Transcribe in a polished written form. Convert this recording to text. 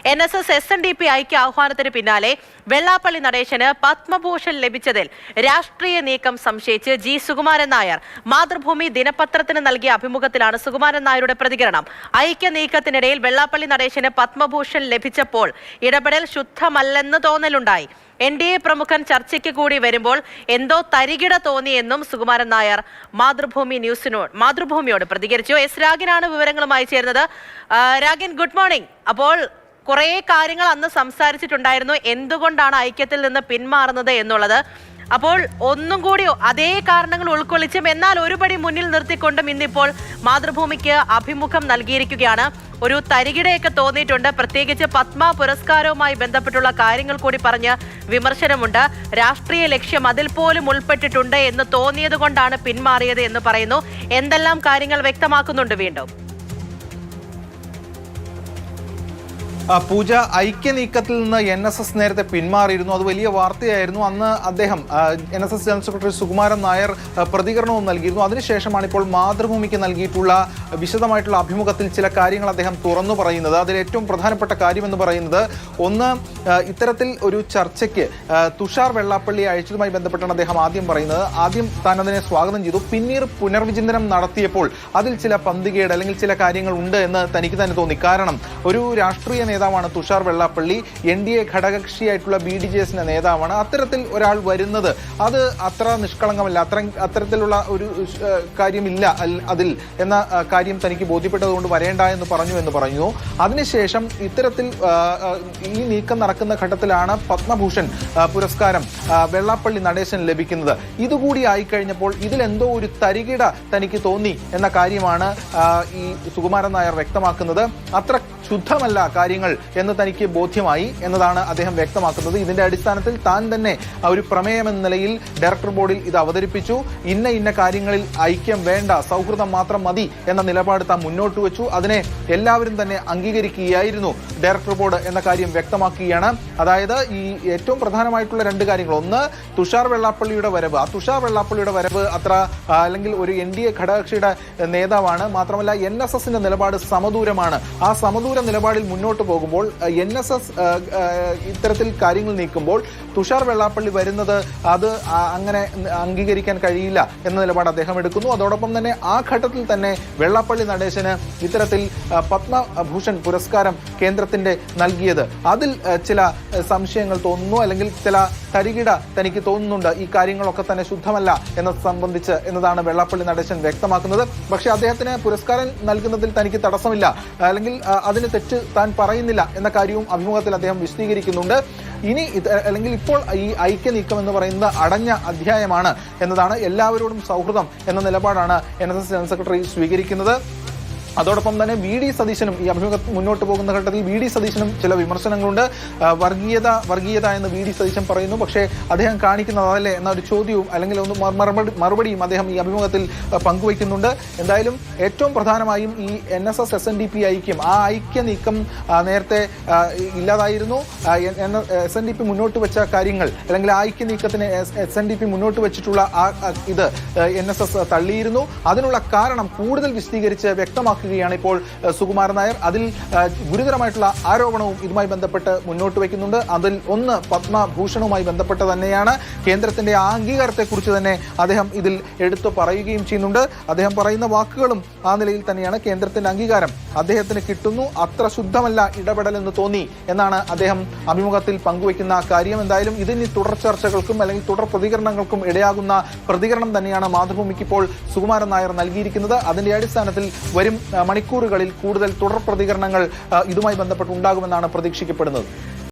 NSS SNDP ഐക്യ ആഹ്വാനത്തിന് പിന്നാലെ വെള്ളാപ്പള്ളി നടേശന് പത്മഭൂഷൺ ലഭിച്ചതിൽ രാഷ്ട്രീയ നീക്കം സംശയിച്ച് ജി സുകുമാരൻ നായർ മാതൃഭൂമി ദിനപത്രത്തിന് നൽകിയ അഭിമുഖത്തിലാണ് സുകുമാരൻ നായരുടെ പ്രതികരണം. ഐക്യ നീക്കത്തിനിടയിൽ വെള്ളാപ്പള്ളി നടേശന് പത്മഭൂഷൺ ലഭിച്ചപ്പോൾ ഇടപെടൽ ശുദ്ധമല്ലെന്ന് തോന്നലുണ്ടായി. NDA പ്രമുഖൻ ചർച്ചയ്ക്ക് കൂടി വരുമ്പോൾ എന്തോ തരികിട തോന്നിയെന്നും സുകുമാരൻ നായർ മാതൃഭൂമിയോട് പ്രതികരിച്ചു. എസ് രാഗിനാണ് വിവരങ്ങളുമായി ചേർന്നത്. രാഗിൻ, ഗുഡ് മോർണിംഗ്. അപ്പോൾ കുറേ കാര്യങ്ങൾ അന്ന് സംസാരിച്ചിട്ടുണ്ടായിരുന്നു, എന്തുകൊണ്ടാണ് ഐക്യത്തിൽ നിന്ന് പിന്മാറുന്നത് എന്നുള്ളത്. അപ്പോൾ ഒന്നും കൂടി അതേ കാരണങ്ങൾ ഉൾക്കൊള്ളിച്ചും എന്നാൽ ഒരുപടി മുന്നിൽ നിർത്തിക്കൊണ്ടും ഇന്നിപ്പോൾ മാതൃഭൂമിക്ക് അഭിമുഖം നൽകിയിരിക്കുകയാണ്. ഒരു തരികിടയൊക്കെ തോന്നിയിട്ടുണ്ട്, പ്രത്യേകിച്ച് പത്മ പുരസ്കാരവുമായി ബന്ധപ്പെട്ടുള്ള കാര്യങ്ങൾ കൂടി പറഞ്ഞ് വിമർശനമുണ്ട്. രാഷ്ട്രീയ ലക്ഷ്യം അതിൽ പോലും ഉൾപ്പെട്ടിട്ടുണ്ട് എന്ന് തോന്നിയത് കൊണ്ടാണ് പിന്മാറിയത് എന്ന് പറയുന്നു. എന്തെല്ലാം കാര്യങ്ങൾ വ്യക്തമാക്കുന്നുണ്ട് വീണ്ടും? പൂജ, ഐക്യ നീക്കത്തിൽ നിന്ന് NSS നേരത്തെ പിന്മാറിയിരുന്നു. അത് വലിയ വാർത്തയായിരുന്നു. അന്ന് അദ്ദേഹം NSS general secretary Sukumaran Nair പ്രതികരണവും നൽകിയിരുന്നു. അതിനുശേഷമാണ് ഇപ്പോൾ മാതൃഭൂമിക്ക് നൽകിയിട്ടുള്ള വിശദമായിട്ടുള്ള അഭിമുഖത്തിൽ ചില കാര്യങ്ങൾ അദ്ദേഹം തുറന്നു പറയുന്നത്. അതിൽ ഏറ്റവും പ്രധാനപ്പെട്ട കാര്യമെന്ന് പറയുന്നത്, ഒന്ന്, ഇത്തരത്തിൽ ഒരു ചർച്ചയ്ക്ക് തുഷാർ വെള്ളാപ്പള്ളിയെ അയച്ചതുമായി ബന്ധപ്പെട്ടാണ് അദ്ദേഹം ആദ്യം പറയുന്നത്. ആദ്യം താൻ അതിനെ സ്വാഗതം ചെയ്തു. പിന്നീട് പുനർവിചിന്തനം നടത്തിയപ്പോൾ അതിൽ ചില പന്തികേട് അല്ലെങ്കിൽ ചില കാര്യങ്ങൾ ഉണ്ട് എന്ന് തനിക്ക് തന്നെ തോന്നി. കാരണം ഒരു രാഷ്ട്രീയ നേതാവാണ് തുഷാർ വെള്ളാപ്പള്ളി, NDA ഘടകകക്ഷിയായിട്ടുള്ള BDJSന്റെ നേതാവാണ്. അത്തരത്തിൽ ഒരാൾ വരുന്നത് അത് അത്ര നിഷ്കളങ്കമല്ല, അത്തരത്തിലുള്ള ഒരു കാര്യമില്ല അതിൽ എന്ന കാര്യം തനിക്ക് ബോധ്യപ്പെട്ടതുകൊണ്ട് വരേണ്ട എന്ന് പറഞ്ഞു. അതിനുശേഷം ഇത്തരത്തിൽ ഈ നീക്കം നടക്കുന്ന ഘട്ടത്തിലാണ് പത്മഭൂഷൺ പുരസ്കാരം വെള്ളാപ്പള്ളി നടേശൻ ലഭിക്കുന്നത്. ഇതുകൂടി ആയിക്കഴിഞ്ഞപ്പോൾ ഇതിലെന്തോ ഒരു തരികിട തനിക്ക് തോന്നി എന്ന കാര്യമാണ് ഈ സുകുമാരൻ നായർ വ്യക്തമാക്കുന്നത്. അത്ര ശുദ്ധമല്ല കാര്യങ്ങൾ എന്ന് തനിക്ക് ബോധ്യമായി എന്നതാണ് അദ്ദേഹം വ്യക്തമാക്കുന്നത്. ഇതിന്റെ അടിസ്ഥാനത്തിൽ താൻ തന്നെ ഒരു പ്രമേയം എന്ന നിലയിൽ ഡയറക്ടർ ബോർഡിൽ ഇത് അവതരിപ്പിച്ചു. ഇന്ന കാര്യങ്ങളിൽ ഐക്യം വേണ്ട, സൗഹൃദം മാത്രം മതി എന്ന നിലപാട് താൻ മുന്നോട്ട് വെച്ചു. അതിനെ എല്ലാവരും തന്നെ അംഗീകരിക്കുകയായിരുന്നു ഡയറക്ടർ ബോർഡ് എന്ന കാര്യം വ്യക്തമാക്കുകയാണ്. അതായത് ഈ ഏറ്റവും പ്രധാനമായിട്ടുള്ള രണ്ട് കാര്യങ്ങൾ, ഒന്ന് തുഷാർ വെള്ളാപ്പള്ളിയുടെ വരവ്. ആ തുഷാർ വെള്ളാപ്പള്ളിയുടെ വരവ് അത്ര അല്ലെങ്കിൽ ഒരു NDA ഘടകകക്ഷിയുടെ നേതാവാണ്, മാത്രമല്ല NSSന്റെ നിലപാട് സമദൂരമാണ്. ആ സമദൂര നിലപാടിൽ മുന്നോട്ട് പോകുമ്പോൾ NSS ഇത്തരത്തിൽ കാര്യങ്ങൾ നീക്കുമ്പോൾ തുഷാർ വെള്ളാപ്പള്ളി വരുന്നത് അത് അങ്ങനെ അംഗീകരിക്കാൻ കഴിയില്ല എന്ന നിലപാട് അദ്ദേഹം എടുക്കുന്നു. അതോടൊപ്പം തന്നെ ആ ഘട്ടത്തിൽ തന്നെ വെള്ളാപ്പള്ളി നടേശന് ഇത്തരത്തിൽ പത്മഭൂഷൺ പുരസ്കാരം കേന്ദ്രത്തിന്റെ നൽകിയത് അതിൽ ചില സംശയങ്ങൾ തോന്നുന്നു, അല്ലെങ്കിൽ ചില തരികിട തനിക്ക് തോന്നുന്നുണ്ട്. ഈ കാര്യങ്ങളൊക്കെ തന്നെ ശുദ്ധമല്ല എന്നത് സംബന്ധിച്ച് എന്നതാണ് വെള്ളാപ്പള്ളി നടേശൻ വ്യക്തമാക്കുന്നത്. പക്ഷേ അദ്ദേഹത്തിന് പുരസ്കാരം നൽകുന്നതിൽ തനിക്ക് തടസ്സമില്ല, അല്ലെങ്കിൽ അതിന് തെറ്റ് താൻ പറയുന്നില്ല എന്ന കാര്യവും അഭിമുഖത്തിൽ അദ്ദേഹം വിശദീകരിക്കുന്നുണ്ട്. ഇനി അല്ലെങ്കിൽ ഇപ്പോൾ ഈ ഐക്യ നീക്കം എന്ന് പറയുന്നത് അടഞ്ഞ അധ്യായമാണ് എന്നതാണ്. എല്ലാവരോടും സൗഹൃദം എന്ന നിലപാടാണ് NSS ജനറൽ സെക്രട്ടറി സ്വീകരിക്കുന്നത്. അതോടൊപ്പം തന്നെ VD സതീശനും ഈ അഭിമുഖം മുന്നോട്ട് പോകുന്ന ഘട്ടത്തിൽ VD സതീശനും ചില വിമർശനങ്ങളുണ്ട്. വർഗീയത എന്ന് VD സതീശൻ പറയുന്നു. പക്ഷേ അദ്ദേഹം കാണിക്കുന്നത് അതല്ലേ എന്ന ഒരു ചോദ്യവും അല്ലെങ്കിൽ ഒന്ന് മറുപടിയും അദ്ദേഹം ഈ അഭിമുഖത്തിൽ പങ്കുവയ്ക്കുന്നുണ്ട്. എന്തായാലും ഏറ്റവും പ്രധാനമായും ഈ NSS SNDP ഐക്യം, ആ ഐക്യ നീക്കം നേരത്തെ ഇല്ലാതായിരുന്നു. SNDP മുന്നോട്ട് വെച്ച കാര്യങ്ങൾ അല്ലെങ്കിൽ ആ ഐക്യ നീക്കത്തിന് SNDP മുന്നോട്ട് വെച്ചിട്ടുള്ള ഇത് NSS തള്ളിയിരുന്നു. അതിനുള്ള കാരണം കൂടുതൽ വിശദീകരിച്ച് വ്യക്തമാക്കുകയാണ് ഇപ്പോൾ സുകുമാരൻ നായർ. അതിൽ ഗുരുതരമായിട്ടുള്ള ആരോപണവും ഇതുമായി ബന്ധപ്പെട്ട് മുന്നോട്ട് വയ്ക്കുന്നുണ്ട്. അതിൽ ഒന്ന് പത്മഭൂഷണവുമായി ബന്ധപ്പെട്ട് തന്നെയാണ്. കേന്ദ്രത്തിന്റെ അംഗീകാരത്തെക്കുറിച്ച് തന്നെ അദ്ദേഹം ഇതിൽ എടുത്തു പറയുകയും ചെയ്യുന്നുണ്ട്. അദ്ദേഹം പറയുന്ന വാക്കുകളും ആ നിലയിൽ തന്നെയാണ്. കേന്ദ്രത്തിന്റെ അംഗീകാരം അദ്ദേഹത്തിന് കിട്ടുന്നു, അത്ര ശുദ്ധമല്ല ഇടപെടൽ എന്ന് തോന്നി എന്നാണ് അദ്ദേഹം അഭിമുഖത്തിൽ പങ്കുവയ്ക്കുന്ന കാര്യം. എന്തായാലും ഇതിന് തുടർ ചർച്ചകൾക്കും അല്ലെങ്കിൽ തുടർ പ്രതികരണങ്ങൾക്കും ഇടയാകുന്ന പ്രതികരണം തന്നെയാണ് മാതൃഭൂമിക്ക് ഇപ്പോൾ സുകുമാരൻ നായർ നൽകിയിരിക്കുന്നത്. അതിന്റെ അടിസ്ഥാനത്തിൽ വരും മണിക്കൂറുകളിൽ കൂടുതൽ തുടർ പ്രതികരണങ്ങൾ ഇതുമായി ബന്ധപ്പെട്ട് ഉണ്ടാകുമെന്നാണ് പ്രതീക്ഷിക്കപ്പെടുന്നത്.